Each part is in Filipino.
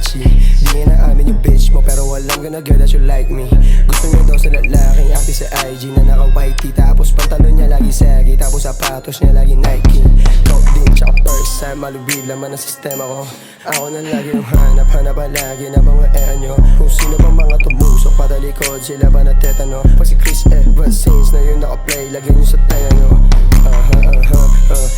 Versace. Di na amin yung bitch mo pero walang gonna girl that you like me. Gusto niya daw sa lalaking active sa IG na naka-white tee. Tapos pantalon niya lagi saggy, tapos sapatos niya lagi Nike. Coke din tsaka first time, malubid laman ang sistema ko. Ako na lagi yung hanap lagi ng mga enyo. Kung sino pa mga tumusok patalikod, sila ba natetano? Pag si Chris Evans scenes na yun naka-play, lagyan nyo sa tenga nyo.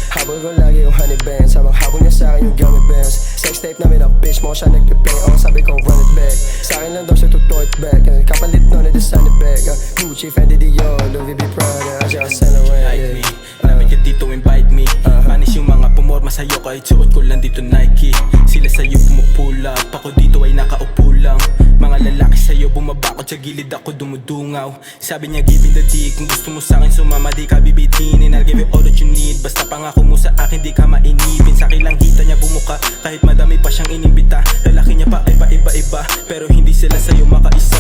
Habol ko lagi yung honey bands, habang habol niya sa'kin yung gummy bears. Sex tape namin ang bitch mo, siya nagpiplay. O sabi ko run it back, sa'kin lang daw siya tuto it back. Kapalit nun na design it back. Gucci, Fendi, Dior, Louis V, Prada, at saka Saint Laurent. Like me, lapit ka dito invite me. Manis yung mga pumorma sa'yo kahit suot ko lang dito Nike. Sila sa'yo pumupull up, ako dito ay nakaupo lang. Mga lalaki sa'yo bumabakot, sa gilid ako dumudungaw. Sabi niya giving the dick, kung gusto mo sa'kin sumama di ka bibitinin. I'll give you all that you need, basta pangako mo sa akin di ka mainipin. Sa'kin lang kita niya bumuka, kahit madami pa siyang inimbita. Lalaki niya pa ay paiba-iba, pero hindi sila sa'yo makaisa.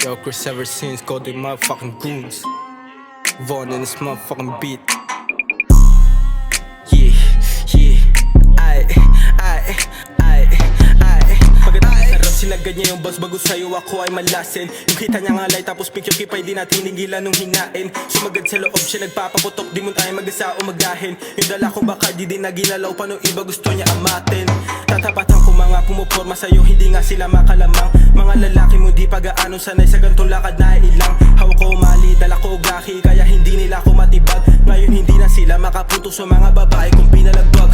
Yo, Chris ever since, go to motherfucking goons. Vaughn in this motherfucking beat. Yeah, ay. Pagkatapos sarap sila ganyan yung boss bago sa'yo ako ay malasin. Yung kita niya nga light tapos picture kipay di natin hinigilan nung hinain. Sumagad sa loob siya nagpapaputok, di mo tayo mag-asa o magahin. Yung dala ko baka di din naginalaw pa nung iba gusto niya amatin. Tatapatan ko mga pumuporma sa'yo, hindi nga sila makalamang. Mga lalaki mo di pag-aano sanay sa gantong lakad na ilang. Hawak ko mali, dala ko gaki, kaya hindi nila ako matibag. Ngayon hindi na sila makapunto sa mga babae kung pinalagbag.